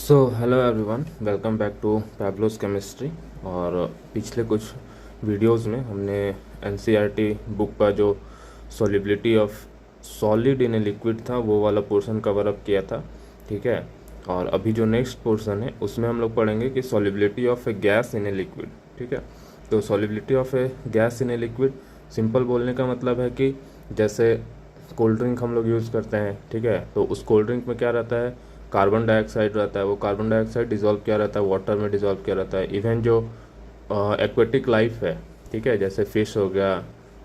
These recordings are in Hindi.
So hello everyone, welcome back to Pablo's chemistry. और पिछले कुछ वीडियोस में हमने एनसीईआरटी बुक का जो solubility of solid in a liquid था वो वाला पोर्शन कवर अप किया था, ठीक है। और अभी जो नेक्स्ट पोर्शन है उसमें हम लोग पढ़ेंगे कि solubility of a gas in a liquid, ठीक है। तो solubility of a gas in a liquid simple बोलने का मतलब है कि जैसे कोल्ड ड्रिंक हम लोग यूज़ करते हैं, ठीक है। तो उस कोल्ड ड्रिंक में क्या रहता है, कार्बन डाइऑक्साइड रहता है। वो कार्बन डाइऑक्साइड डिज़ोल्व किया रहता है, वाटर में डिज़ोल्व किया रहता है। इवन जो एक्वेटिक लाइफ है, ठीक है, जैसे फिश हो गया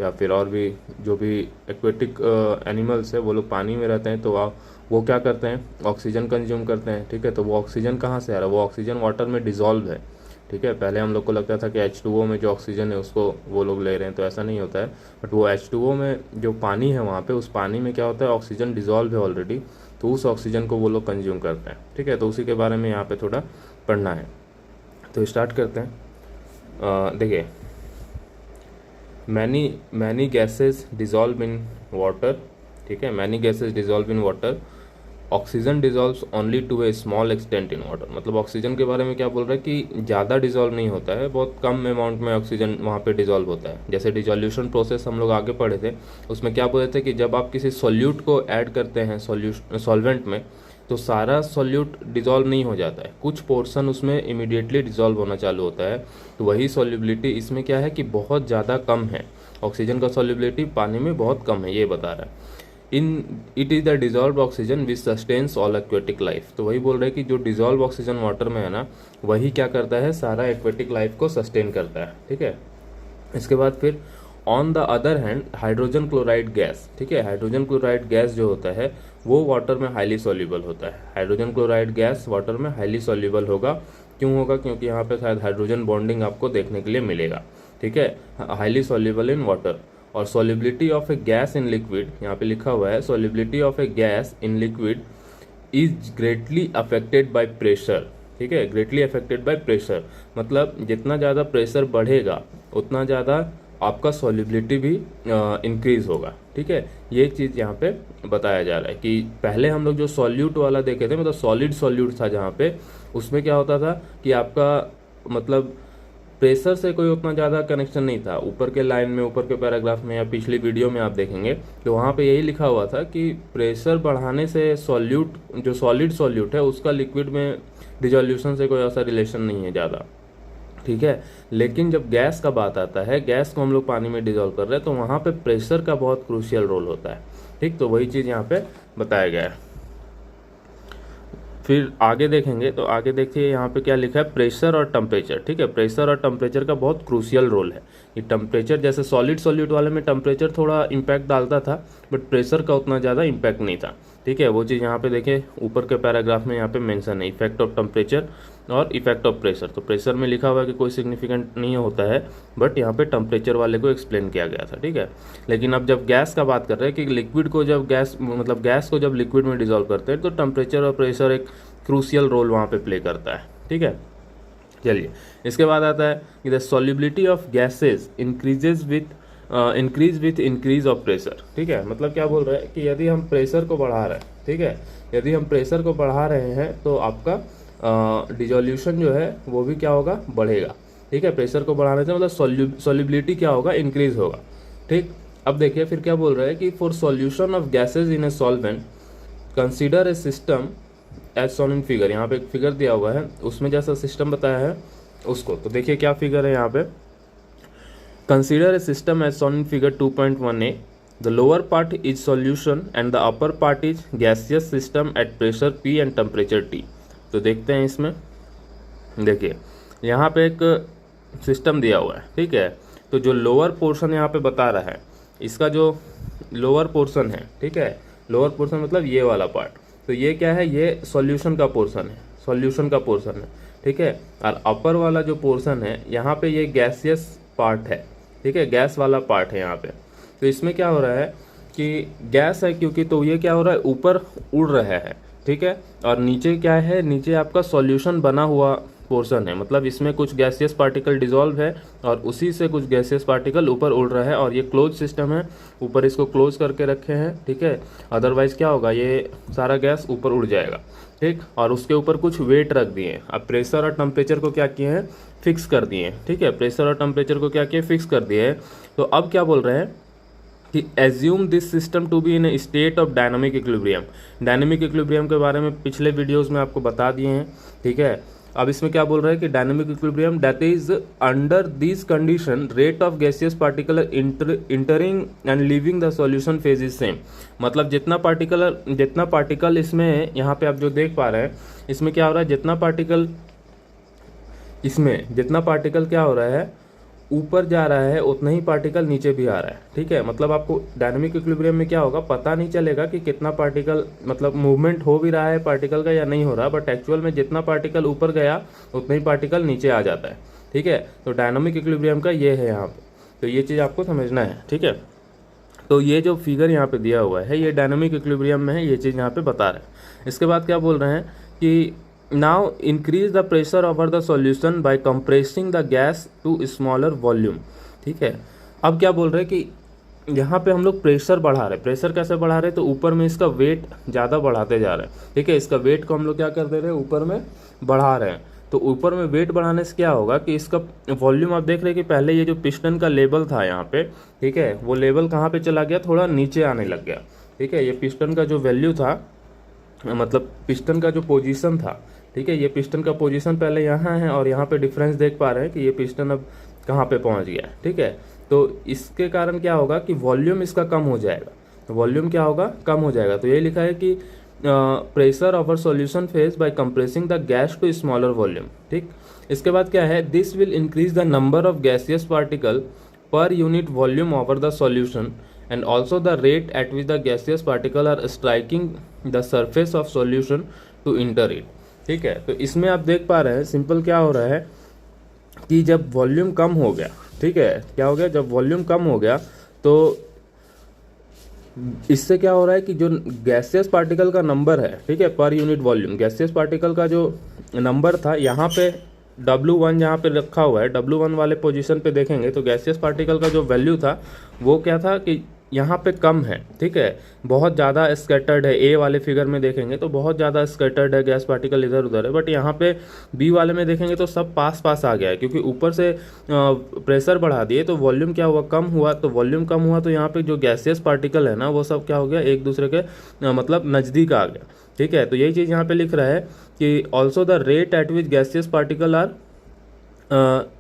या फिर और भी जो भी एक्वेटिक एनिमल्स है वो लोग पानी में रहते हैं। तो वो क्या करते हैं, ऑक्सीजन कंज्यूम करते हैं, ठीक है। तो वो ऑक्सीजन कहाँ से आ रहा है, वो ऑक्सीजन वाटर में डिज़ोल्व है, ठीक है। पहले हम लोग को लगता था कि H2O में जो ऑक्सीजन है उसको वो लोग ले रहे हैं, तो ऐसा नहीं होता है। बट वो H2O में जो पानी है वहाँ पे, उस पानी में क्या होता है, ऑक्सीजन डिज़ोल्व है ऑलरेडी, तो उस ऑक्सीजन को वो लोग कंज्यूम करते हैं, ठीक है। तो उसी के बारे में यहाँ पे थोड़ा पढ़ना है, तो स्टार्ट करते हैं। देखिए, many gases dissolve in water, ठीक है। Many gases dissolve in water, oxygen dissolves only to a small extent in water. मतलब ऑक्सीजन के बारे में क्या बोल रहा है कि ज़्यादा डिजॉल्व नहीं होता है, बहुत कम अमाउंट में ऑक्सीजन वहाँ पे डिजॉल्व होता है। जैसे डिजोल्यूशन प्रोसेस हम लोग आगे पढ़े थे, उसमें क्या बोले थे कि जब आप किसी सॉल्यूट को ऐड करते हैं सॉल्वेंट में, तो सारा सॉल्यूट डिजॉल्व नहीं हो जाता है, कुछ पोर्शन उसमें इमीडिएटली डिजॉल्व होना चालू होता है। तो वही सॉल्युबिलिटी इसमें क्या है कि बहुत ज़्यादा कम है, ऑक्सीजन का सॉल्युबिलिटी पानी में बहुत कम है, ये बता रहा है। It is the dissolve oxygen which sustains all aquatic life. तो वही बोल रहे हैं कि जो डिजॉल्व ऑक्सीजन वाटर में है ना, वही क्या करता है, सारा एक्वेटिक लाइफ को सस्टेन करता है, ठीक है। इसके बाद फिर on the other hand hydrogen chloride gas, ठीक है। हाइड्रोजन क्लोराइड गैस जो होता है वो वाटर में हाईली सॉल्युबल होता है। हाइड्रोजन क्लोराइड गैस वाटर में हाईली सॉल्युबल होगा। क्यों होगा, क्योंकि यहाँ पे शायद हाइड्रोजन बॉन्डिंग आपको देखने के लिए मिलेगा, ठीक है। Highly soluble in water. और solubility of a gas in liquid, यहाँ पे लिखा हुआ है solubility of a gas in liquid is greatly affected by pressure, ठीक है। ग्रेटली अफेक्टेड बाय प्रेशर मतलब जितना ज़्यादा प्रेशर बढ़ेगा उतना ज़्यादा आपका सॉल्युबिलिटी भी इंक्रीज होगा, ठीक है। ये चीज़ यहाँ पे बताया जा रहा है कि पहले हम लोग जो सॉल्यूट वाला देखे थे, मतलब सॉलिड सॉल्यूट था जहाँ पे, उसमें क्या होता था कि आपका मतलब प्रेशर से कोई उतना ज़्यादा कनेक्शन नहीं था। ऊपर के लाइन में, ऊपर के पैराग्राफ में या पिछली वीडियो में आप देखेंगे तो वहाँ पे यही लिखा हुआ था कि प्रेशर बढ़ाने से सॉल्यूट, जो सॉलिड सॉल्यूट है उसका लिक्विड में डिजोल्यूशन से कोई ऐसा रिलेशन नहीं है ज़्यादा, ठीक है। लेकिन जब गैस का बात आता है, गैस को हम लोग पानी में डिजोल्व कर रहे हैं, तो वहाँ पे प्रेशर का बहुत क्रूशियल रोल होता है, ठीक। तो वही चीज़ यहाँ पे बताया गया है। फिर आगे देखेंगे तो आगे देखिए यहाँ पे क्या लिखा है, प्रेशर और टेम्परेचर, ठीक है। प्रेशर और टेम्परेचर का बहुत क्रूशियल रोल है। ये टेम्परेचर, जैसे सॉलिड सॉल्यूट वाले में टेम्परेचर थोड़ा इम्पैक्ट डालता था, बट प्रेशर का उतना ज़्यादा इम्पैक्ट नहीं था, ठीक है। वो चीज़ यहाँ पे देखिए ऊपर के पैराग्राफ में यहाँ पे मेंशन है, इफेक्ट ऑफ टेम्परेचर और इफेक्ट ऑफ प्रेशर। तो प्रेशर में लिखा हुआ है कि कोई सिग्निफिकेंट नहीं होता है, बट यहाँ पे टेम्परेचर वाले को एक्सप्लेन किया गया था, ठीक है। लेकिन अब जब गैस का बात कर रहे हैं कि लिक्विड को जब गैस, मतलब गैस को जब लिक्विड में डिजोल्व करते हैं, तो टेम्परेचर और प्रेशर एक क्रूशियल रोल वहाँ पे प्ले करता है, ठीक है। चलिए, इसके बाद आता है कि the solubility of gases increase with increase of pressure, ठीक है। मतलब क्या बोल रहे हैं कि यदि हम प्रेशर को बढ़ा रहे हैं, ठीक है, यदि हम प्रेशर को बढ़ा रहे हैं तो आपका डिजोल्यूशन जो है वो भी क्या होगा, बढ़ेगा, ठीक है। प्रेशर को बढ़ाने से मतलब सॉल्युबिलिटी क्या होगा, इंक्रीज होगा, ठीक। अब देखिए फिर क्या बोल रहा है कि for solution of gases in a solvent consider a system as shown in figure. यहाँ पे एक फिगर दिया हुआ है, उसमें जैसा सिस्टम बताया है उसको, तो देखिए क्या फिगर है यहाँ पे। Consider a system as shown in figure 2.1a, the lower part is solution and the upper part is gaseous system at pressure P and temperature T। तो देखते हैं इसमें, देखिए यहाँ पे एक सिस्टम दिया हुआ है, ठीक है। तो जो लोअर पोर्शन यहाँ पे बता रहा है, इसका जो लोअर पोर्शन है, ठीक है, लोअर पोर्शन मतलब ये वाला पार्ट, तो ये क्या है, ये सॉल्यूशन का पोर्शन है, सॉल्यूशन का पोर्शन है, ठीक है। और अपर वाला जो पोर्शन है यहाँ पे ये गैसियस पार्ट है, ठीक है, गैस वाला पार्ट है यहाँ पे। तो इसमें क्या हो रहा है कि गैस है क्योंकि, तो ये क्या हो रहा है, ऊपर उड़ रहा है, ठीक है। और नीचे क्या है, नीचे आपका सॉल्यूशन बना हुआ पोर्शन है, मतलब इसमें कुछ गैसियस पार्टिकल डिजॉल्व है और उसी से कुछ गैसियस पार्टिकल ऊपर उड़ रहा है और ये क्लोज सिस्टम है, ऊपर इसको क्लोज करके रखे हैं, ठीक है। अदरवाइज क्या होगा, ये सारा गैस ऊपर उड़ जाएगा, ठीक। और उसके ऊपर कुछ वेट रख दिए हैं। अब प्रेशर और टेम्परेचर को क्या किए हैं, फिक्स कर दिए हैं, ठीक है। प्रेशर और टेम्परेचर को क्या किए, फिक्स कर दिए हैं। तो अब क्या बोल रहे हैं कि assume this system to be in a state of dynamic equilibrium. Dynamic equilibrium के बारे में पिछले वीडियोस में आपको बता दिए हैं, ठीक है। अब इसमें क्या बोल रहा है कि dynamic equilibrium that is under this condition rate of gaseous particle entering and leaving the solution phase is same. मतलब जितना पार्टिकल इसमें यहाँ पे आप जो देख पा रहे हैं, इसमें क्या हो रहा है, जितना पार्टिकल क्या हो रहा है, ऊपर जा रहा है, उतना ही पार्टिकल नीचे भी आ रहा है, ठीक है। मतलब आपको डायनामिक इक्विलिब्रियम में क्या होगा, पता नहीं चलेगा कि कितना पार्टिकल, मतलब मूवमेंट हो भी रहा है पार्टिकल का या नहीं हो रहा, बट एक्चुअल में जितना पार्टिकल ऊपर गया उतना ही पार्टिकल नीचे आ जाता है, ठीक है। तो डायनामिक इक्विलिब्रियम का ये है यहाँ पे, तो ये चीज़ आपको समझना है, ठीक है। तो ये जो फिगर यहाँ पे दिया हुआ है ये डायनामिक इक्विलिब्रियम में है, ये चीज़ यहाँ पे बता रहे हैं। इसके बाद क्या बोल रहे हैं कि now increase the pressure over the solution by compressing the gas to smaller volume, ठीक है। अब क्या बोल रहे हैं कि यहाँ पे हम लोग प्रेशर बढ़ा रहे हैं। प्रेशर कैसे बढ़ा रहे हैं, तो ऊपर में इसका वेट ज़्यादा बढ़ाते जा रहे हैं, ठीक है। इसका वेट को हम लोग क्या कर दे रहे हैं, ऊपर में बढ़ा रहे हैं। तो ऊपर में वेट बढ़ाने से क्या होगा कि इसका वॉल्यूम, आप देख रहे हैं कि पहले ये जो पिस्टन का लेवल था यहाँ पे, ठीक है, वो लेवल कहाँ पे चला गया, थोड़ा नीचे आने लग गया, ठीक है। ये पिस्टन का जो वैल्यू था, मतलब पिस्टन का जो पोजीशन था, ठीक है, ये पिस्टन का पोजीशन पहले यहाँ है और यहाँ पे डिफरेंस देख पा रहे हैं कि ये पिस्टन अब कहाँ पे पहुँच गया है, ठीक है। तो इसके कारण क्या होगा कि वॉल्यूम इसका कम हो जाएगा, तो वॉल्यूम क्या होगा, कम हो जाएगा। तो ये लिखा है कि pressure over solution phase by compressing the gas to smaller volume, ठीक। इसके बाद क्या है, this will increase the number of gaseous particle per unit volume over the solution and also the rate at which the gaseous particle are striking the surface of solution to enter it, ठीक है। तो इसमें आप देख पा रहे हैं सिंपल क्या हो रहा है कि जब वॉल्यूम कम हो गया, ठीक है, क्या हो गया, जब वॉल्यूम कम हो गया तो इससे क्या हो रहा है कि जो गैसियस पार्टिकल का नंबर है, ठीक है, पर यूनिट वॉल्यूम, गैसियस पार्टिकल का जो नंबर था यहाँ पे W1 जहाँ पे रखा हुआ है, W1 वाले पोजीशन पे देखेंगे तो गैसियस पार्टिकल का जो वैल्यू था वो क्या था कि यहाँ पे कम है, ठीक है, बहुत ज़्यादा स्कैटर्ड है। ए वाले फिगर में देखेंगे तो बहुत ज़्यादा स्कैटर्ड है, गैस पार्टिकल इधर उधर है, बट यहाँ पे बी वाले में देखेंगे तो सब पास पास आ गया है, क्योंकि ऊपर से प्रेशर बढ़ा दिए तो वॉल्यूम क्या हुआ, कम हुआ। तो वॉल्यूम कम हुआ तो यहाँ पे जो गैसियस पार्टिकल है ना, वो सब क्या हो गया, एक दूसरे के मतलब नज़दीक आ गया, ठीक है। तो यही चीज़ यहाँ पे लिख रहा है कि also the rate at which gaseous particle are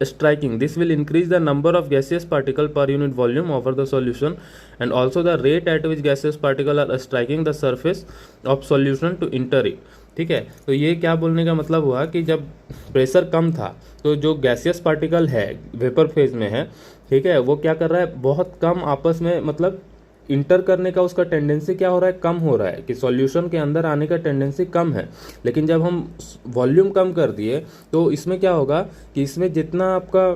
striking, this will increase the number of gaseous particle per unit volume over the solution and also the rate at which gaseous particle are striking the surface of solution to enter it, ठीक है। तो ये क्या बोलने का मतलब हुआ कि जब प्रेशर कम था तो जो गैसियस पार्टिकल है वेपर फेज में है, ठीक है, वो क्या कर रहा है, बहुत कम आपस में मतलब इंटर करने का उसका टेंडेंसी क्या हो रहा है, कम हो रहा है, कि सॉल्यूशन के अंदर आने का टेंडेंसी कम है। लेकिन जब हम वॉल्यूम कम कर दिए तो इसमें क्या होगा कि इसमें जितना आपका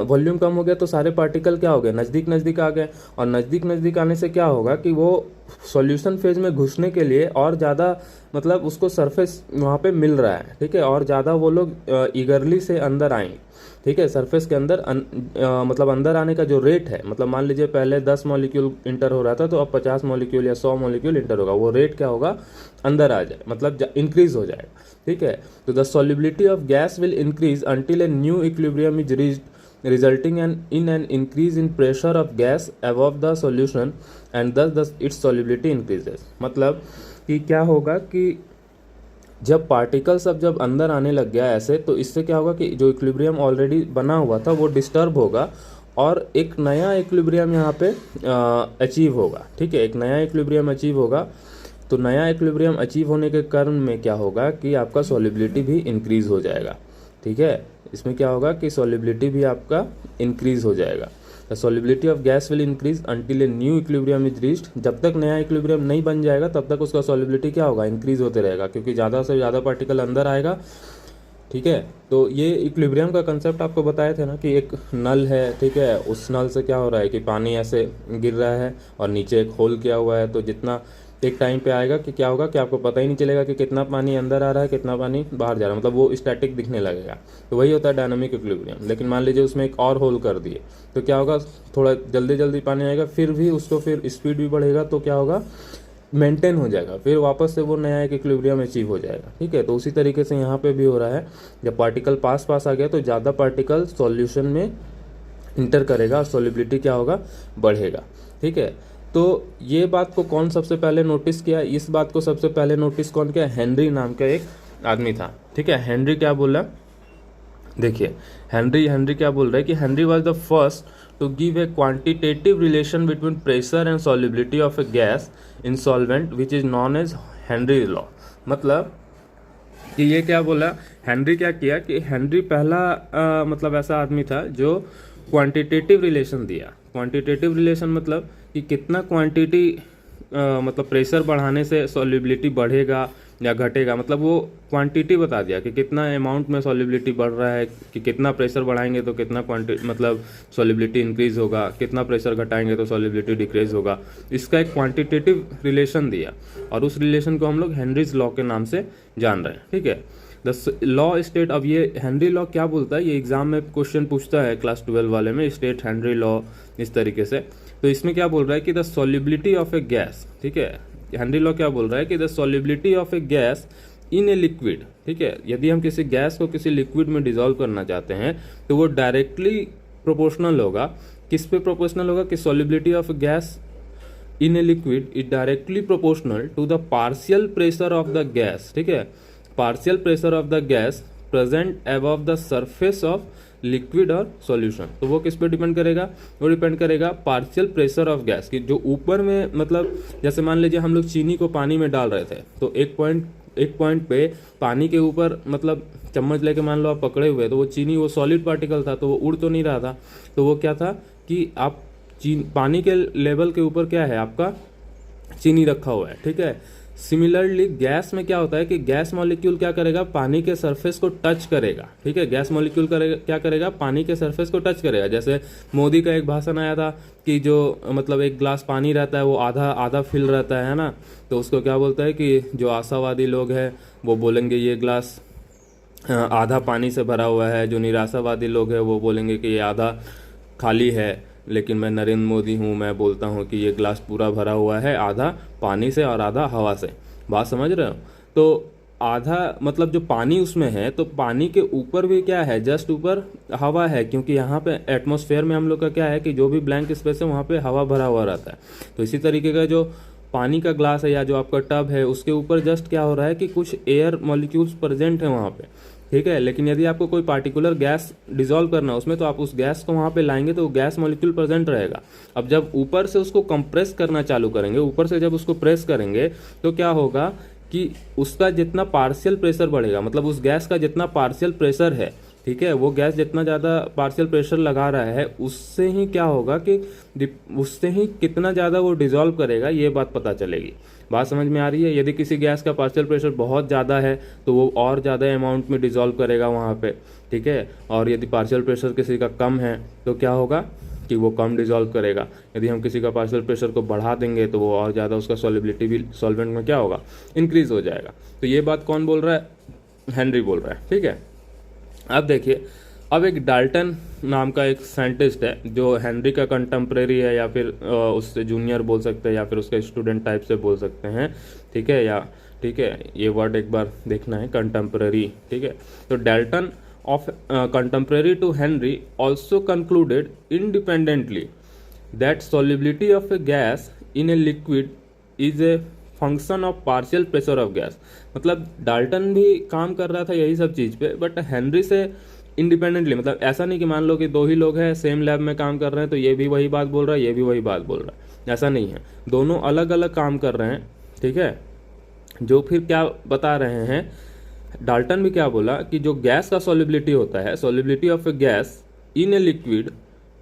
वॉल्यूम कम हो गया तो सारे पार्टिकल क्या हो गए, नज़दीक नज़दीक आ गए, और नज़दीक नज़दीक आने से क्या होगा कि वो सॉल्यूशन फेज में घुसने के लिए और ज़्यादा मतलब उसको सरफेस वहाँ पे मिल रहा है, ठीक है, और ज़्यादा वो लोग ईगरली से अंदर आएंगे, ठीक है, सरफेस के अंदर मतलब अंदर आने का जो रेट है, मतलब मान लीजिए पहले 10 मॉलिक्यूल इंटर हो रहा था तो अब 50 मॉलिक्यूल या 100 मॉलिक्यूल इंटर होगा, वो रेट क्या होगा, अंदर आ जाए, मतलब इंक्रीज हो जाएगा, ठीक है। तो the solubility of gas will increase until a new equilibrium is reached resulting in an increase in pressure of gas above the solution and thus its solubility increases। मतलब कि क्या होगा कि जब पार्टिकल्स अब जब अंदर आने लग गया ऐसे, तो इससे क्या होगा कि जो इक्विलिब्रियम ऑलरेडी बना हुआ था वो डिस्टर्ब होगा और एक नया इक्विलिब्रियम यहाँ पे अचीव होगा, ठीक है, एक नया इक्विलिब्रियम अचीव होगा। तो नया इक्विलिब्रियम अचीव होने के कारण में क्या होगा कि आपका सॉल्युबिलिटी भी इंक्रीज हो जाएगा, ठीक है। इसमें क्या होगा कि सॉल्युबिलिटी भी आपका इंक्रीज हो जाएगा। The solubility of gas will increase until a new equilibrium is reached. जब तक नया इक्विलिब्रियम नहीं बन जाएगा तब तक उसका सॉल्युबिलिटी क्या होगा, इंक्रीज होते रहेगा, क्योंकि ज़्यादा से ज़्यादा पार्टिकल अंदर आएगा, ठीक है। तो ये इक्विलिब्रियम का कंसेप्ट आपको बताए थे ना कि एक नल है, ठीक है, उस नल से क्या हो रहा है कि पानी ऐसे गिर रहा है और नीचे एक होल किया हुआ है, तो जितना एक टाइम पे आएगा कि क्या होगा कि आपको पता ही नहीं चलेगा कि कितना पानी अंदर आ रहा है कितना पानी बाहर जा रहा है, मतलब वो स्टैटिक दिखने लगेगा। तो वही होता है डायनामिक इक्विलिब्रियम। लेकिन मान लीजिए उसमें एक और होल कर दिए तो क्या होगा, थोड़ा जल्दी जल्दी पानी आएगा, फिर भी उसको फिर स्पीड भी बढ़ेगा, तो क्या होगा, मेंटेन हो जाएगा, फिर वापस से वो नया एक इक्विलिब्रियम अचीव हो जाएगा। ठीक है, तो उसी तरीके से यहाँ पे भी हो रहा है, जब पार्टिकल पास पास आ गया तो ज़्यादा पार्टिकल सॉल्यूशन में इंटर करेगा और सॉल्युबिलिटी क्या होगा, बढ़ेगा। ठीक है, तो ये बात को कौन सबसे पहले नोटिस किया, इस बात को सबसे पहले नोटिस कौन किया, हेनरी नाम का एक आदमी था। ठीक है, हेनरी क्या बोला, देखिए हेनरी क्या बोल रहा है कि Henry was the first to give a quantitative relation between pressure and solubility of a gas in solvent which is known as Henry law. मतलब कि ये क्या बोला, हेनरी क्या किया कि हेनरी पहला मतलब ऐसा आदमी था जो क्वांटिटेटिव रिलेशन दिया। क्वांटिटेटिव रिलेशन मतलब कि कितना क्वांटिटी मतलब प्रेशर बढ़ाने से सॉल्युबिलिटी बढ़ेगा या घटेगा, मतलब वो क्वांटिटी बता दिया कि कितना अमाउंट में सॉल्युबिलिटी बढ़ रहा है, कि कितना प्रेशर बढ़ाएंगे तो कितना क्वांटिटी मतलब सॉल्युबिलिटी इंक्रीज होगा, कितना प्रेशर घटाएंगे तो सॉल्युबिलिटी डिक्रीज होगा। इसका एक क्वांटिटेटिव रिलेशन दिया और उस रिलेशन को हम लोग हेनरीज लॉ के नाम से जान रहे हैं। ठीक है, द लॉ स्टेट, अब ये हेनरी लॉ क्या बोलता है, ये एग्जाम में क्वेश्चन पूछता है क्लास 12 वाले में, स्टेट हेनरी लॉ इस तरीके से। तो इसमें क्या बोल रहा है कि the solubility of a gas, ठीक है, हेनरी लॉ क्या बोल रहा है कि the solubility of a gas in a liquid, ठीक है, यदि हम किसी गैस को किसी लिक्विड में डिजोल्व करना चाहते हैं तो वो डायरेक्टली प्रोपोर्शनल होगा, किस पे प्रोपोर्शनल होगा कि solubility of gas in a liquid is directly proportional to the partial pressure of the gas. ठीक है, partial pressure of the gas present above the surface of liquid और सॉल्यूशन। तो वो किस पे डिपेंड करेगा, वो डिपेंड करेगा पार्शियल प्रेशर ऑफ गैस की, जो ऊपर में मतलब जैसे मान लीजिए हम लोग चीनी को पानी में डाल रहे थे तो एक पॉइंट पे पानी के ऊपर मतलब चम्मच लेके मान लो आप पकड़े हुए, तो वो चीनी वो सॉलिड पार्टिकल था तो वो उड़ तो नहीं रहा था, तो वो क्या था कि आप पानी के लेवल के ऊपर क्या है आपका चीनी रखा हुआ है। ठीक है, सिमिलरली गैस में क्या होता है कि गैस मॉलिक्यूल क्या करेगा, पानी के सरफेस को टच करेगा। ठीक है, गैस मॉलिक्यूल करेगा क्या करेगा, पानी के सरफेस को टच करेगा। जैसे मोदी का एक भाषण आया था कि जो मतलब एक ग्लास पानी रहता है वो आधा आधा फिल रहता है ना, तो उसको क्या बोलता है कि जो आशावादी लोग हैं वो बोलेंगे ये ग्लास आधा पानी से भरा हुआ है, जो निराशावादी लोग हैं वो बोलेंगे कि ये आधा खाली है। लेकिन मैं नरेंद्र मोदी हूँ, मैं बोलता हूँ कि ये ग्लास पूरा भरा हुआ है, आधा पानी से और आधा हवा से। बात समझ रहे हो, तो आधा मतलब जो पानी उसमें है तो पानी के ऊपर भी क्या है, जस्ट ऊपर हवा है, क्योंकि यहाँ पे एटमॉस्फेयर में हम लोग का क्या है कि जो भी ब्लैंक स्पेस है वहाँ पे हवा भरा हुआ रहता है। तो इसी तरीके का जो पानी का ग्लास है या जो आपका टब है उसके ऊपर जस्ट क्या हो रहा है कि कुछ एयर मॉलिक्यूल्स प्रेजेंट है वहाँ पे। ठीक है, लेकिन यदि आपको कोई पार्टिकुलर गैस डिसॉल्व करना है उसमें तो आप उस गैस को वहाँ पे लाएंगे तो गैस मॉलिक्यूल प्रेजेंट रहेगा। अब जब ऊपर से उसको कंप्रेस करना चालू करेंगे, ऊपर से जब उसको प्रेस करेंगे तो क्या होगा कि उसका जितना पार्शियल प्रेशर बढ़ेगा, मतलब उस गैस का जितना पार्शियल प्रेशर है, ठीक है, वो गैस जितना ज़्यादा पार्शियल प्रेशर लगा रहा है उससे ही क्या होगा कि उससे ही कितना ज़्यादा वो डिसॉल्व करेगा, ये बात पता चलेगी। बात समझ में आ रही है, यदि किसी गैस का पार्शियल प्रेशर बहुत ज़्यादा है तो वो और ज़्यादा अमाउंट में डिसॉल्व करेगा वहाँ पे। ठीक है, और यदि पार्शियल प्रेशर किसी का कम है तो क्या होगा कि वो कम डिसॉल्व करेगा। यदि हम किसी का पार्शियल प्रेशर को बढ़ा देंगे तो वो और ज़्यादा उसका सॉल्युबिलिटी भी सॉल्वेंट में क्या होगा, इंक्रीज हो जाएगा। तो ये बात कौन बोल रहा है, हेनरी बोल रहा है। ठीक है, अब देखिए, अब एक डाल्टन नाम का एक साइंटिस्ट है जो हेनरी का कंटेम्प्रेरी है या फिर उससे जूनियर बोल सकते हैं या फिर उसका स्टूडेंट टाइप से बोल सकते हैं। ठीक है, या ठीक है, ये वर्ड एक बार देखना है, कंटेम्प्रेरी। ठीक है, तो Dalton of contemporary to Henry also concluded independently that solubility of a gas in a liquid is a function of partial pressure of gas। मतलब डाल्टन भी काम कर रहा था यही सब चीज़ पे, बट हेनरी से इंडिपेंडेंटली, मतलब ऐसा नहीं कि मान लो कि दो ही लोग हैं सेम लैब में काम कर रहे हैं तो ये भी वही बात बोल रहा है ये भी वही बात बोल रहा है, ऐसा नहीं है, दोनों अलग अलग काम कर रहे हैं। ठीक है, जो फिर क्या बता रहे हैं, डाल्टन भी क्या बोला कि जो गैस का सॉल्युबिलिटी होता है, solubility of a gas in a liquid,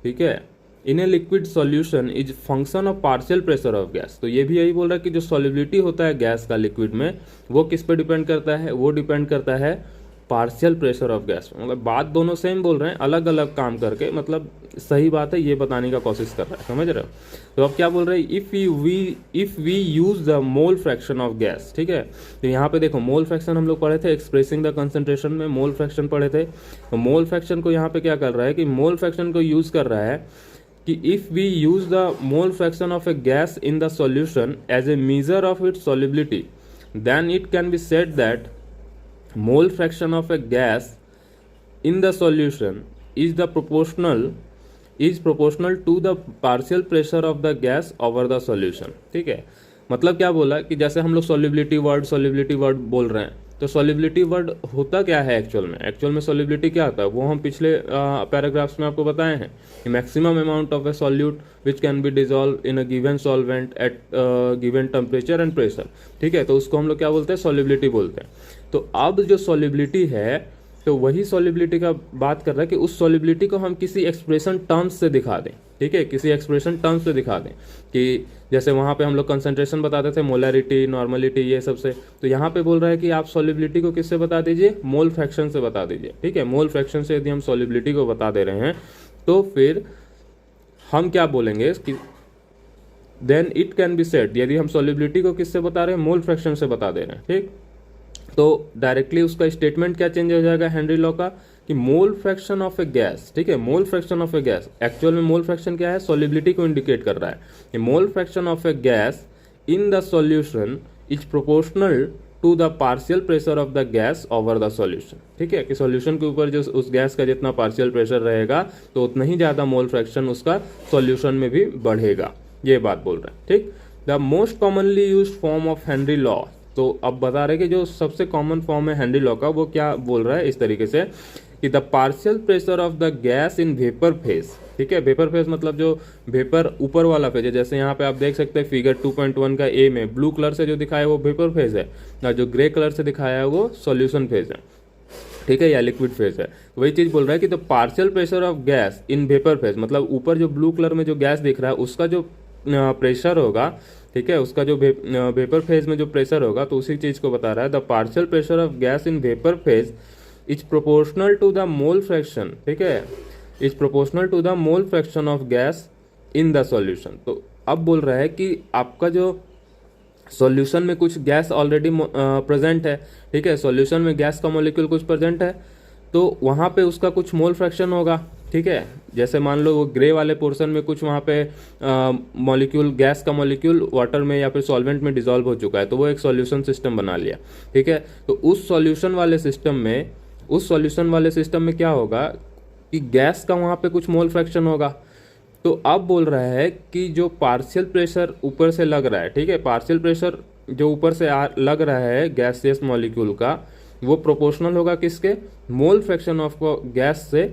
ठीक है, in a liquid solution is function of partial pressure of gas. तो ये भी यही बोल रहा है कि जो सॉल्युबिलिटी होता है गैस का लिक्विड में वो किस पे डिपेंड करता है, वो डिपेंड करता है पार्शियल प्रेशर ऑफ गैस, मतलब बात दोनों सेम बोल रहे हैं, अलग अलग काम करके, मतलब सही बात है ये बताने का कोशिश कर रहा है, समझ रहे हो। तो अब क्या बोल रहे हैं, if we use the mole fraction of gas, ठीक है। तो यहाँ पे देखो मोल फ्रैक्शन हम लोग पढ़े थे, एक्सप्रेसिंग द कंसंट्रेशन में मोल फ्रैक्शन पढ़े थे। तो मोल फ्रैक्शन को यहाँ पे क्या कर रहा है कि मोल फ्रैक्शन को यूज कर रहा है कि if we use the mole fraction of a gas in the solution as a measure of its solubility, then it can be said that mole fraction of a gas in the solution is proportional to the partial pressure of the gas over the solution, ठीक है। मतलब क्या बोला कि जैसे हम लोग सॉल्युबिलिटी वर्ड बोल रहे हैं, तो सॉल्युबिलिटी वर्ड होता क्या है एक्चुअल में सॉल्युबिलिटी क्या होता है वो हम पिछले पैराग्राफ्स में आपको बताए हैं कि maximum amount of A solute which can be dissolve in a given solvent eight given temperature and pressure, ठीक है। तो उसको हम लोग क्या बोलते हैं, सॉल्युबिलिटी बोलते हैं। तो अब जो सॉल्युबिलिटी है तो वही सॉल्युबिलिटी का बात कर रहा है कि उस सॉल्युबिलिटी को हम किसी एक्सप्रेशन टर्म्स से दिखा दें, ठीक है, किसी एक्सप्रेशन टर्म्स से दिखा दें कि जैसे वहाँ पे हम लोग कंसंट्रेशन बताते थे, मोलैरिटी, नॉर्मलिटी, ये सब से। तो यहाँ पे बोल रहा है कि आप सॉल्युबिलिटी को किससे बता दीजिए, मोल फ्रैक्शन से बता दीजिए, ठीक है। मोल फ्रैक्शन से यदि हम सॉल्युबिलिटी को बता दे रहे हैं तो फिर हम क्या बोलेंगे कि then it can be said, यदि हम सॉल्युबिलिटी को किससे बता रहे हैं, मोल फ्रैक्शन से बता दे रहे हैं, ठीक। तो डायरेक्टली उसका स्टेटमेंट क्या चेंज हो जाएगा हेनरी लॉ का कि मोल फ्रैक्शन ऑफ ए गैस, ठीक है, mole fraction of a gas. Actual में मोल फ्रैक्शन क्या है, सॉल्युबिलिटी को इंडिकेट कर रहा है। Mole fraction of a gas in the solution is proportional to the partial pressure of the gas over the solution, ठीक है, कि सॉल्यूशन के ऊपर जो उस गैस का जितना पार्शियल प्रेशर रहेगा तो उतना ही ज़्यादा मोल फ्रैक्शन उसका सॉल्यूशन में भी बढ़ेगा, ये बात बोल रहे हैं, ठीक। The most commonly used form of Henry law, तो अब बता रहे कि जो सबसे कॉमन फॉर्म है हेनरी लॉ का वो क्या बोल रहा है इस तरीके से कि the partial pressure of the gas in vapour phase, ठीक है। वेपर फेज मतलब जो वेपर ऊपर वाला फेज है, जैसे यहाँ पे आप देख सकते हैं फिगर 2.1 का ए में ब्लू कलर से जो दिखाया है वो वेपर फेज है और जो ग्रे कलर से दिखाया है वो सॉल्यूशन फेज है, ठीक है, या लिक्विड फेज है। वही चीज बोल रहा है कि the partial pressure of gas in vapour phase, मतलब ऊपर जो ब्लू कलर में जो गैस दिख रहा है उसका जो प्रेशर होगा, ठीक है, उसका जो वेपर फेज में जो प्रेशर होगा, तो उसी चीज को बता रहा है the partial pressure of gas in vapour phase is proportional to the mole fraction, ठीक है, is proportional to the mole fraction of gas in the solution. तो अब बोल रहा है कि आपका जो सॉल्यूशन में कुछ गैस ऑलरेडी प्रेजेंट है, ठीक है, सॉल्यूशन में गैस का मॉलिक्यूल कुछ प्रेजेंट है, तो वहाँ पे उसका कुछ मोल फ्रैक्शन होगा, ठीक है। जैसे मान लो वो ग्रे वाले पोर्शन में कुछ वहाँ पे मॉलिक्यूल, गैस का मॉलिक्यूल वाटर में या फिर सॉल्वेंट में डिसॉल्व हो चुका है, तो वो एक सॉल्यूशन सिस्टम बना लिया, ठीक है। तो उस सॉल्यूशन वाले सिस्टम में क्या होगा कि गैस का वहाँ पे कुछ मोल फ्रैक्शन होगा। तो अब बोल रहा है कि जो पार्शियल प्रेशर ऊपर से लग रहा है, ठीक है, पार्शियल प्रेशर जो ऊपर से लग रहा है गैसियस मॉलिक्यूल का, वो प्रोपोर्शनल होगा किसके, मोल फ्रैक्शन ऑफ गैस से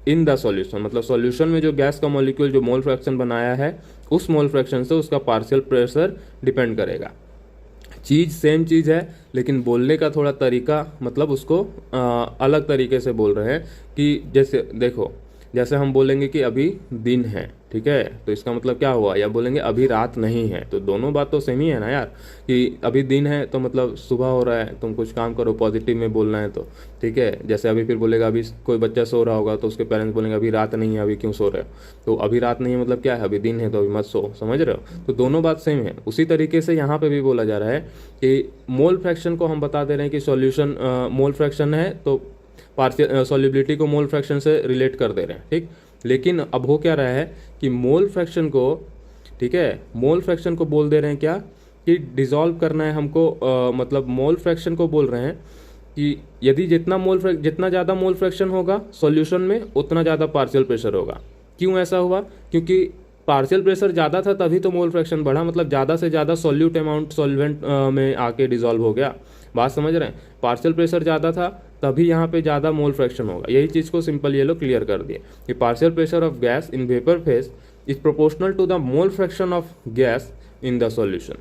इन द सॉल्यूशन, मतलब सॉल्यूशन में जो गैस का मॉलिक्यूल जो मोल फ्रैक्शन बनाया है उस मोल फ्रैक्शन से उसका पार्शियल प्रेशर डिपेंड करेगा। चीज़ सेम चीज़ है लेकिन बोलने का थोड़ा तरीका, मतलब उसको अलग तरीके से बोल रहे हैं कि जैसे देखो, जैसे हम बोलेंगे कि अभी दिन है, ठीक है, तो इसका मतलब क्या हुआ, या बोलेंगे अभी रात नहीं है, तो दोनों बात तो सेम ही है ना यार, कि अभी दिन है तो मतलब सुबह हो रहा है, तुम कुछ काम करो, पॉजिटिव में बोलना है तो, ठीक है। जैसे अभी फिर बोलेगा अभी कोई बच्चा सो रहा होगा तो उसके पेरेंट्स बोलेंगे अभी रात नहीं है, अभी क्यों सो रहे हो, तो अभी रात नहीं है मतलब क्या है, अभी दिन है तो अभी मत सो, समझ रहे हो। तो दोनों बात सेम है। उसी तरीके से यहाँ पे भी बोला जा रहा है कि मोल फ्रैक्शन को हम बता दे रहे हैं कि सॉल्यूशन मोल फ्रैक्शन है तो पार्शियल सॉल्युबिलिटी को मोल फ्रैक्शन से रिलेट कर दे रहे हैं, ठीक। लेकिन अब हो क्या रहा है कि मोल फ्रैक्शन को, ठीक है, मोल फ्रैक्शन को बोल दे रहे हैं क्या कि डिसॉल्व करना है हमको, मतलब मोल फ्रैक्शन को बोल रहे हैं कि यदि जितना ज़्यादा मोल फ्रैक्शन होगा सॉल्यूशन में उतना ज़्यादा पार्शियल प्रेशर होगा। क्यों ऐसा हुआ, क्योंकि पार्शियल प्रेशर ज़्यादा था तभी तो मोल फ्रैक्शन बढ़ा, मतलब ज़्यादा से ज़्यादा सॉल्यूट अमाउंट सॉल्वेंट में आके डिसॉल्व हो गया। बात समझ रहे हैं, पार्शियल प्रेशर ज़्यादा था तभी यहाँ पे ज़्यादा मोल फ्रैक्शन होगा। यही चीज़ को सिंपल ये लोग क्लियर कर दिए कि partial pressure of gas in vapour phase is proportional to the mole fraction of gas in the solution,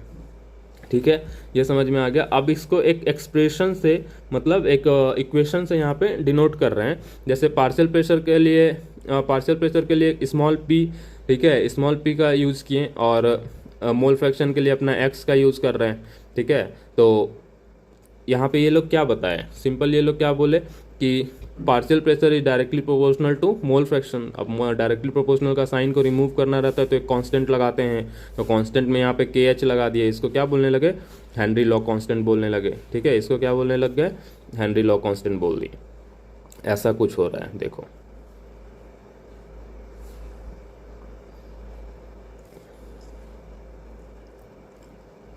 ठीक है, ये समझ में आ गया। अब इसको एक एक्सप्रेशन से, मतलब एक इक्वेशन से यहाँ पे डिनोट कर रहे हैं। जैसे पार्शियल प्रेशर के लिए स्मॉल पी, ठीक है, स्मॉल पी का यूज़ किए और मोल फ्रैक्शन के लिए अपना एक्स का यूज़ कर रहे हैं, ठीक है। तो यहाँ पे ये लोग क्या बताए, सिंपल ये लोग क्या बोले कि partial pressure is directly proportional to mole fraction. अब डायरेक्टली प्रोपोर्शनल का साइन को रिमूव करना रहता है तो एक कांस्टेंट लगाते हैं, तो कांस्टेंट में यहाँ पे के एच लगा दिए, इसको क्या बोलने लगे, हेनरी लॉ कांस्टेंट बोलने लगे। ठीक है, इसको क्या बोलने लग गए, हेनरी लॉ कांस्टेंट बोल दिए। ऐसा कुछ हो रहा है, देखो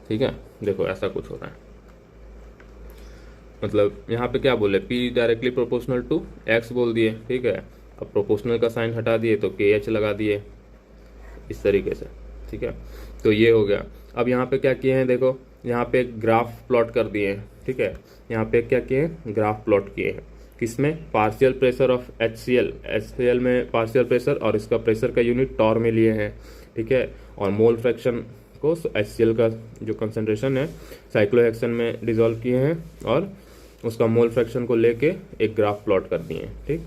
ठीक है, देखो ऐसा कुछ हो रहा है। मतलब यहाँ पे क्या बोले, P directly proportional to X बोल दिए। ठीक है, अब प्रोपोर्शनल का साइन हटा दिए तो के एच लगा दिए इस तरीके से। ठीक है, तो ये हो गया। अब यहाँ पे क्या किए हैं, देखो यहाँ पे एक ग्राफ प्लॉट कर दिए हैं। ठीक है, यहाँ पे क्या किए हैं, ग्राफ प्लॉट किए हैं, किसमें, partial pressure of HCl, HCl में पार्शियल प्रेशर और इसका प्रेशर का यूनिट टॉर में लिए हैं। ठीक है, और मोल फ्रैक्शन को HCl का जो कंसंट्रेशन है साइक्लोहेक्सेन में डिसॉल्व किए हैं और उसका मोल फ्रैक्शन को लेके एक ग्राफ प्लॉट कर दिए हैं। ठीक,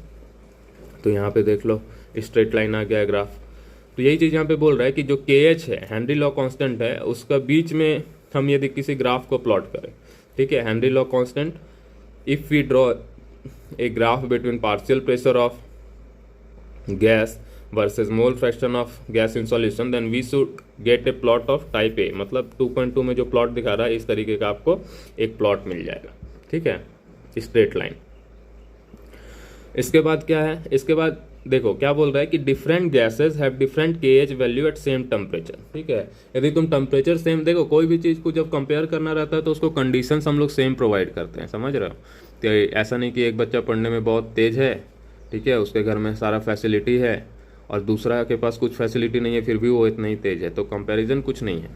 तो यहाँ पे देख लो स्ट्रेट लाइन आ गया है ग्राफ। तो यही चीज़ यहाँ पे बोल रहा है कि जो के एच है, हेनरी लॉ कांस्टेंट है, उसका बीच में हम यदि किसी ग्राफ को प्लॉट करें, ठीक है, Henry law constant, if we draw a graph between partial pressure of gas versus mole fraction of gas in solution, then we should get a plot of type A. मतलब 2.2 में जो प्लॉट दिखा रहा है इस तरीके का आपको एक प्लॉट मिल जाएगा। ठीक है, स्ट्रेट लाइन। इसके बाद क्या है, इसके बाद देखो क्या बोल रहा है कि different gases have different K H value at same temperature. ठीक है, यदि तुम टेम्परेचर सेम, देखो कोई भी चीज़ को जब कंपेयर करना रहता है तो उसको कंडीशंस हम लोग सेम प्रोवाइड करते हैं, समझ रहे हो। तो ऐसा नहीं कि एक बच्चा पढ़ने में बहुत तेज है, ठीक है, उसके घर में सारा फैसिलिटी है और दूसरा के पास कुछ फैसिलिटी नहीं है फिर भी वो इतना ही तेज है, तो कंपैरिजन कुछ नहीं है।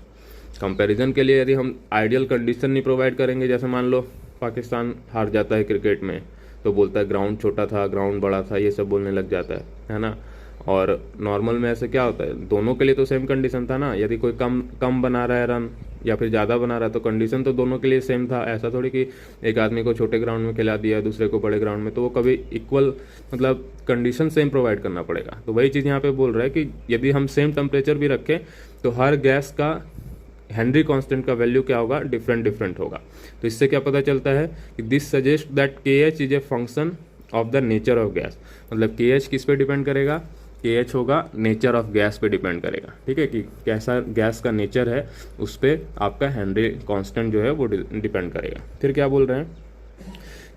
कंपैरिजन के लिए यदि हम आइडियल कंडीशन नहीं प्रोवाइड करेंगे, जैसे मान लो पाकिस्तान हार जाता है क्रिकेट में तो बोलता है ग्राउंड छोटा था, ग्राउंड बड़ा था, ये सब बोलने लग जाता है ना। और नॉर्मल में ऐसे क्या होता है, दोनों के लिए तो सेम कंडीशन था ना। यदि कोई कम बना रहा है रन या फिर ज़्यादा बना रहा है तो कंडीशन तो दोनों के लिए सेम था। ऐसा थोड़ी कि एक आदमी को छोटे ग्राउंड में खिला दिया दूसरे को बड़े ग्राउंड में, तो वो कभी इक्वल, मतलब कंडीशन सेम प्रोवाइड करना पड़ेगा। तो वही चीज़ यहाँ पे बोल रहा है कि यदि हम सेम टेम्परेचर भी रखें तो हर गैस का हेनरी कांस्टेंट का वैल्यू क्या होगा, डिफरेंट होगा। तो इससे क्या पता चलता है कि दिस सजेस्ट दैट के H is a function of the nature of gas. मतलब के एच किस पे डिपेंड करेगा, के एच होगा नेचर ऑफ गैस पे डिपेंड करेगा। ठीक है, कि कैसा गैस का नेचर है उस पर आपका हेनरी कांस्टेंट जो है वो डिपेंड करेगा। फिर क्या बोल रहे हैं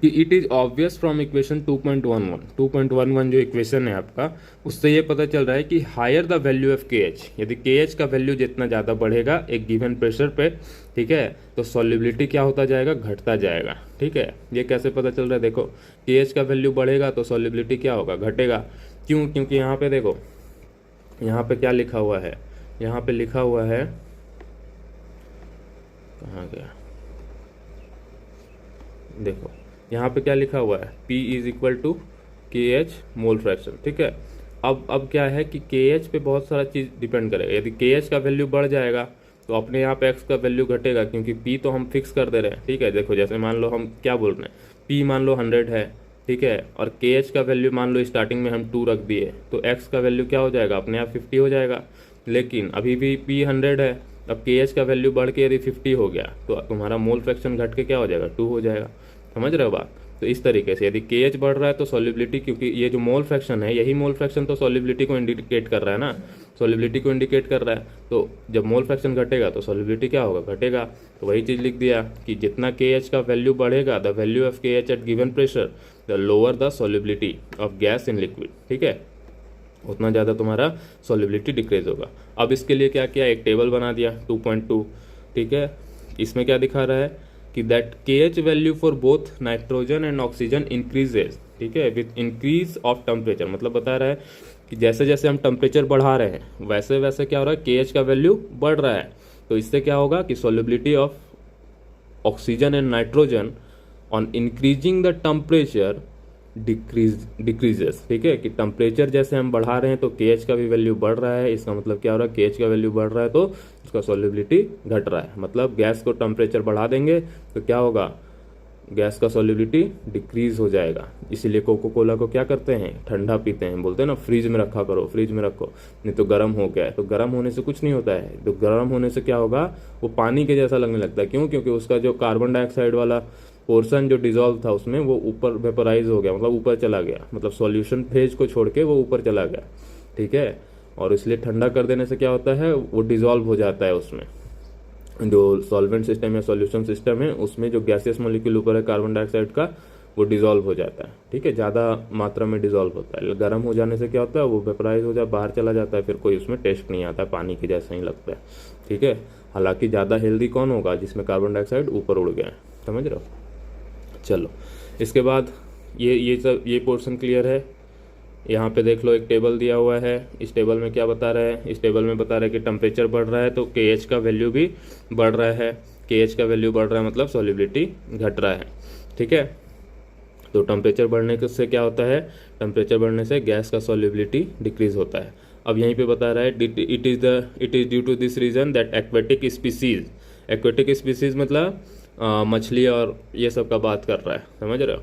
कि it is obvious from equation 2.11 जो इक्वेशन है आपका, उससे ये पता चल रहा है कि higher the value of K H, यदि के एच का वैल्यू जितना ज़्यादा बढ़ेगा एक गिवन प्रेशर पे, ठीक है, तो सॉल्युबिलिटी क्या होता जाएगा, घटता जाएगा। ठीक है, ये कैसे पता चल रहा है, देखो के एच का वैल्यू बढ़ेगा तो सॉल्युबिलिटी क्या होगा, घटेगा। क्यों, क्योंकि यहाँ पे देखो, यहाँ पे क्या लिखा हुआ है, यहाँ पे लिखा हुआ है, कहाँ गया, देखो यहाँ पे क्या लिखा हुआ है, P इज इक्वल टू के एच मोल फ्रैक्शन। ठीक है, अब क्या है कि के एच पे बहुत सारा चीज़ डिपेंड करेगा। यदि के एच का वैल्यू बढ़ जाएगा तो अपने यहाँ पे एक्स का वैल्यू घटेगा, क्योंकि P तो हम फिक्स कर दे रहे हैं। ठीक है, देखो जैसे मान लो हम क्या बोल रहे हैं, P मान लो 100 है, ठीक है, और के एच का वैल्यू मान लो स्टार्टिंग में हम 2 रख दिए, तो एक्स का वैल्यू क्या हो जाएगा, अपने आप 50 हो जाएगा। लेकिन अभी भी P 100 है, अब के एच का वैल्यू बढ़ के यदि 50 हो गया तो तुम्हारा मोल फ्रैक्शन घट के क्या हो जाएगा, 2 हो जाएगा। समझ रहे हो बात। तो इस तरीके से यदि के एच बढ़ रहा है तो सॉल्युबिलिटी, क्योंकि ये जो मोल फ्रैक्शन है, यही मोल फ्रैक्शन तो सॉल्युबिलिटी को इंडिकेट कर रहा है ना, सॉल्युबिलिटी को इंडिकेट कर रहा है। तो जब मोल फ्रैक्शन घटेगा तो सॉल्युबिलिटी क्या होगा, घटेगा। तो वही चीज़ लिख दिया कि जितना के एच का वैल्यू बढ़ेगा, the value of K H at given pressure, the lower the solubility of gas in liquid. ठीक है, उतना ज़्यादा तुम्हारा सॉल्युबिलिटी डिक्रीज होगा। अब इसके लिए क्या किया, एक टेबल बना दिया 2.2। ठीक है, इसमें क्या दिखा रहा है कि दैट के H value for both nitrogen and oxygen increases, ठीक है, विथ इंक्रीज ऑफ टेम्परेचर। मतलब बता रहा है कि जैसे जैसे हम टेम्परेचर बढ़ा रहे हैं वैसे वैसे क्या हो रहा है, के एच का वैल्यू बढ़ रहा है। तो इससे क्या होगा कि solubility of oxygen and nitrogen on increasing the temperature decreases. ठीक है, कि टेम्परेचर जैसे हम बढ़ा रहे हैं तो के एच का भी वैल्यू बढ़ रहा है। इसका मतलब क्या हो रहा है, के एच का वैल्यू बढ़ रहा है तो उसका सॉल्युबिलिटी घट रहा है। मतलब गैस को टेम्परेचर बढ़ा देंगे तो क्या होगा, गैस का सॉल्युबिलिटी डिक्रीज हो जाएगा। इसीलिए कोको कोला को क्या करते हैं, ठंडा पीते हैं, बोलते हैं ना फ्रिज में रखा करो, फ्रिज में रखो, नहीं तो गर्म हो गया है। तो गर्म होने से कुछ नहीं होता है, तो गर्म होने से क्या होगा, वो पानी के जैसा लगने लगता है। क्यों, क्योंकि उसका जो कार्बन डाइऑक्साइड वाला पोर्शन जो डिजॉल्व था उसमें वो ऊपर वेपराइज हो गया, मतलब ऊपर चला गया, मतलब सॉल्यूशन फेज को छोड़ के वो ऊपर चला गया, ठीक है। और इसलिए ठंडा कर देने से क्या होता है, वो डिजॉल्व हो जाता है उसमें, जो सॉल्वेंट सिस्टम या सॉल्यूशन सिस्टम है उसमें जो गैसियस मॉलिक्यूल ऊपर है कार्बन डाइऑक्साइड का, वो डिजॉल्व हो जाता है, ठीक है, ज़्यादा मात्रा में डिजॉल्व होता है। गर्म हो जाने से क्या होता है, वो वेपराइज हो जाए, बाहर चला जाता है, फिर कोई उसमें टेस्ट नहीं आता, पानी के जैसा ही लगता है, ठीक है। हालांकि ज़्यादा हेल्दी कौन होगा, जिसमें कार्बन डाइऑक्साइड ऊपर उड़ गया है, समझ रहे हो। चलो इसके बाद ये पोर्शन क्लियर है। यहाँ पे देख लो एक टेबल दिया हुआ है, इस टेबल में क्या बता रहा है, इस टेबल में बता रहा है कि टेम्परेचर बढ़ रहा है तो KH का वैल्यू भी बढ़ रहा है, KH का वैल्यू बढ़ रहा है मतलब सॉल्युबिलिटी घट रहा है, ठीक है। तो टेम्परेचर बढ़ने से क्या होता है, टेम्परेचर बढ़ने से गैस का सॉल्युबिलिटी डिक्रीज होता है। अब यहीं पे बता रहा है it is due to this reason that aquatic species मतलब मछली और ये सब का बात कर रहा है, समझ रहे हो,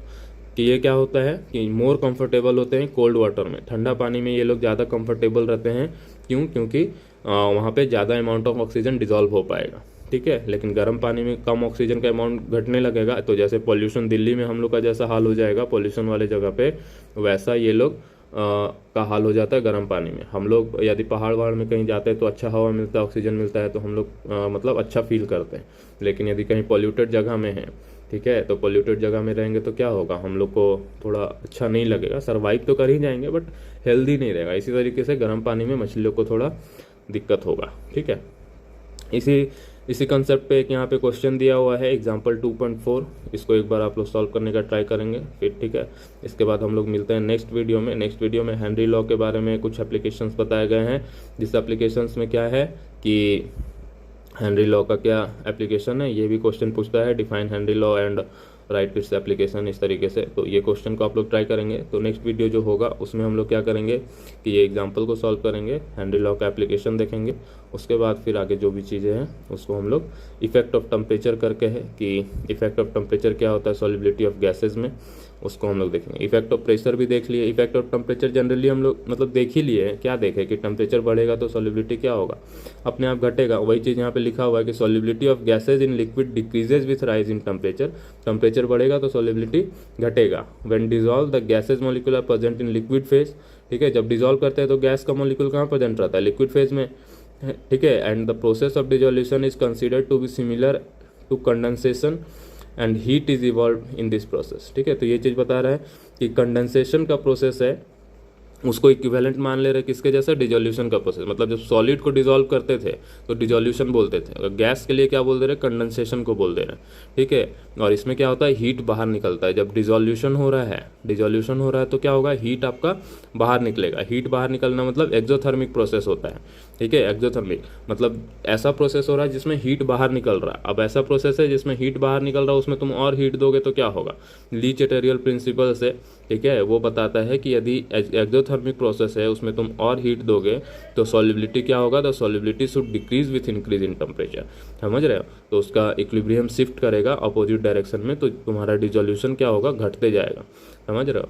कि ये क्या होता है कि मोर कंफर्टेबल होते हैं कोल्ड वाटर में, ठंडा पानी में ये लोग ज़्यादा कंफर्टेबल रहते हैं। क्यों, क्योंकि वहाँ पे ज़्यादा अमाउंट ऑफ ऑक्सीजन डिजॉल्व हो पाएगा, ठीक है। लेकिन गर्म पानी में कम ऑक्सीजन का अमाउंट घटने लगेगा, तो जैसे पॉल्यूशन दिल्ली में हम लोग का जैसा हाल हो जाएगा पॉल्यूशन वाले जगह पे, वैसा ये लोग का हाल हो जाता है गर्म पानी में। हम लोग यदि पहाड़ वहाड़ में कहीं जाते हैं तो अच्छा हवा मिलता है, ऑक्सीजन मिलता है, तो हम लोग मतलब अच्छा फील करते हैं। लेकिन यदि कहीं पॉल्यूटेड जगह में है, ठीक है, तो पॉल्यूटेड जगह में रहेंगे तो क्या होगा, हम लोग को थोड़ा अच्छा नहीं लगेगा, सर्वाइव तो कर ही जाएंगे बट हेल्दी नहीं रहेगा। इसी तरीके से गर्म पानी में मछलियों को थोड़ा दिक्कत होगा, ठीक है। इसी कंसेप्ट पे एक यहाँ पे क्वेश्चन दिया हुआ है एग्जाम्पल 2.4, इसको एक बार आप लोग सॉल्व करने का ट्राई करेंगे फिर, ठीक है। इसके बाद हम लोग मिलते हैं नेक्स्ट वीडियो में। नेक्स्ट वीडियो में हेनरी लॉ के बारे में कुछ एप्लीकेशंस बताए गए हैं, जिस एप्लीकेशंस में क्या है कि हेनरी लॉ का क्या एप्लीकेशन है, ये भी क्वेश्चन पूछता है, define Henry law and right its application, इस तरीके से। तो ये क्वेश्चन को आप लोग ट्राई करेंगे। तो नेक्स्ट वीडियो जो होगा उसमें हम लोग क्या करेंगे कि ये एग्जांपल को सॉल्व करेंगे, हेनरी लॉ का एप्लीकेशन देखेंगे, उसके बाद फिर आगे जो भी चीज़ें हैं उसको हम लोग इफेक्ट ऑफ टेम्परेचर करके है कि इफेक्ट ऑफ टेम्परेचर क्या होता है सॉल्युबिलिटी ऑफ गैसेज में, उसको हम लोग देखेंगे। इफेक्ट ऑफ प्रेशर भी देख लिए, इफेक्ट ऑफ टेम्परेचर जनरली हम लोग मतलब देख ही लिए हैं, क्या देखे कि टेम्परेचर बढ़ेगा तो सॉल्युबिलिटी क्या होगा, अपने आप घटेगा। वही चीज़ यहाँ पे लिखा हुआ है कि solubility of gases in liquid decreases with rise in temperature, temperature बढ़ेगा तो सॉल्युबिलिटी घटेगा। When dissolve the gases molecule are present in liquid phase, ठीक है, जब डिजॉल्व करते हैं तो गैस का मॉलिक्यूल कहाँ प्रेजेंट रहता है, लिक्विड फेज में, ठीक है। And the process of dissolution is considered to be similar to condensation and heat is evolve in this process, ठीक है। तो ये चीज़ बता रहा है कि कंडेंसेशन का प्रोसेस है उसको इक्विवेलेंट मान ले रहे किसके जैसा, डिजोल्यूशन का प्रोसेस। मतलब जब सॉलिड को डिजोल्व करते थे तो डिजोल्यूशन बोलते थे, अगर गैस के लिए क्या बोल दे रहे, कंडेंसेशन को बोल दे रहे, ठीक है। और इसमें क्या होता है, हीट बाहर निकलता है। जब डिजोल्यूशन हो रहा है तो क्या होगा, हीट आपका बाहर निकलेगा। हीट बाहर निकलना मतलब एक्सोथर्मिक प्रोसेस होता है, ठीक है। एक्सोथर्मिक मतलब ऐसा प्रोसेस हो रहा है जिसमें हीट बाहर निकल रहा है। अब ऐसा प्रोसेस है जिसमें हीट बाहर निकल रहा है, उसमें तुम और हीट दोगे तो क्या होगा, लीचेटेरियल प्रिंसिपल से, ठीक है, वो बताता है कि यदि एक्सोथर्मिक प्रोसेस है उसमें तुम और हीट दोगे तो सॉल्युबिलिटी क्या होगा, the solubility should decrease with increase in temperature, समझ रहे हो। तो उसका इक्विलिब्रियम शिफ्ट करेगा अपोजिट डायरेक्शन में, तो तुम्हारा डिसोल्यूशन क्या होगा, घटते जाएगा, समझ रहे हो।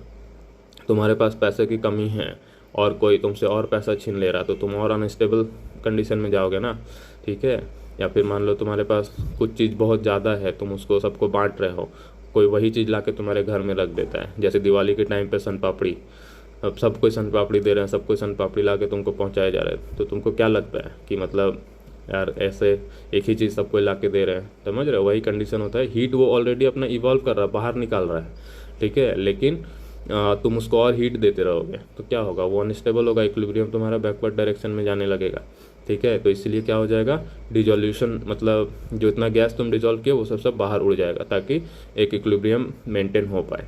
तुम्हारे पास पैसे की कमी है और कोई तुमसे और पैसा छीन ले रहा तो तुम और अनस्टेबल कंडीशन में जाओगे ना, ठीक है। या फिर मान लो तुम्हारे पास कुछ चीज़ बहुत ज़्यादा है, तुम उसको सबको बांट रहे हो, कोई वही चीज़ ला के तुम्हारे घर में रख देता है, जैसे दिवाली के टाइम पे सन पापड़ी, अब सब कोई सन पापड़ी दे रहे हैं, सब कोई सन पापड़ी ला के तुमको पहुँचाए जा रहे हैं, तो तुमको क्या लगता है कि मतलब यार ऐसे एक ही चीज़ सबको ला के दे रहे हैं, समझ रहे हो। वही कंडीशन होता है, हीट वो ऑलरेडी अपना इवॉल्व कर रहा है, बाहर निकाल रहा है, ठीक है, लेकिन तुम उसको और हीट देते रहोगे तो क्या होगा, वो अनस्टेबल होगा, इक्विलिब्रियम तुम्हारा बैकवर्ड डायरेक्शन में जाने लगेगा, ठीक है। तो इसलिए क्या हो जाएगा, डिजोल्यूशन मतलब जो इतना गैस तुम डिजोल्व किए वो सब बाहर उड़ जाएगा ताकि एक इक्विलिब्रियम मेंटेन हो पाए।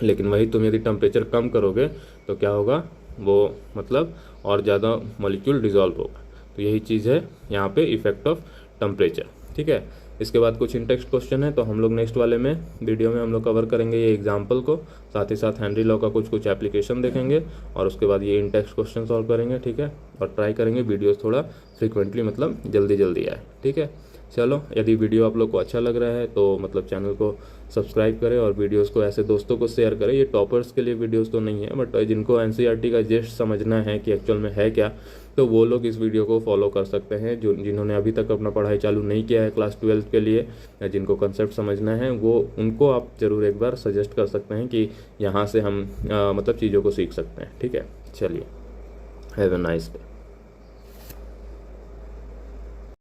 लेकिन वही तुम यदि टेम्परेचर कम करोगे तो क्या होगा, वो मतलब और ज़्यादा मॉलिक्यूल डिजोल्व होगा। तो यही चीज़ है यहाँ पे इफेक्ट ऑफ टेम्परेचर, ठीक है। इसके बाद कुछ इंटेक्स्ट क्वेश्चन है तो हम लोग नेक्स्ट वाले में वीडियो में हम लोग कवर करेंगे ये एग्जाम्पल को, साथ ही साथ हेनरी लॉ का कुछ एप्लीकेशन देखेंगे और उसके बाद ये इंटेक्स्ट क्वेश्चन सॉल्व करेंगे, ठीक है। और ट्राई करेंगे वीडियोस थोड़ा फ्रिक्वेंटली मतलब जल्दी आए, ठीक है। चलो, यदि वीडियो आप लोग को अच्छा लग रहा है तो मतलब चैनल को सब्सक्राइब करें और वीडियोस को ऐसे दोस्तों को शेयर करें। ये टॉपर्स के लिए वीडियोस तो नहीं है, बट जिनको एनसीईआरटी का जेस्ट समझना है कि एक्चुअल में है क्या, तो वो लोग इस वीडियो को फॉलो कर सकते हैं। जो जिन्होंने अभी तक अपना पढ़ाई चालू नहीं किया है क्लास 12 के लिए, या जिनको कंसेप्ट समझना है, वो उनको आप ज़रूर एक बार सजेस्ट कर सकते हैं कि यहाँ से हम मतलब चीज़ों को सीख सकते हैं। ठीक है, चलिए, हैव अ नाइस डे।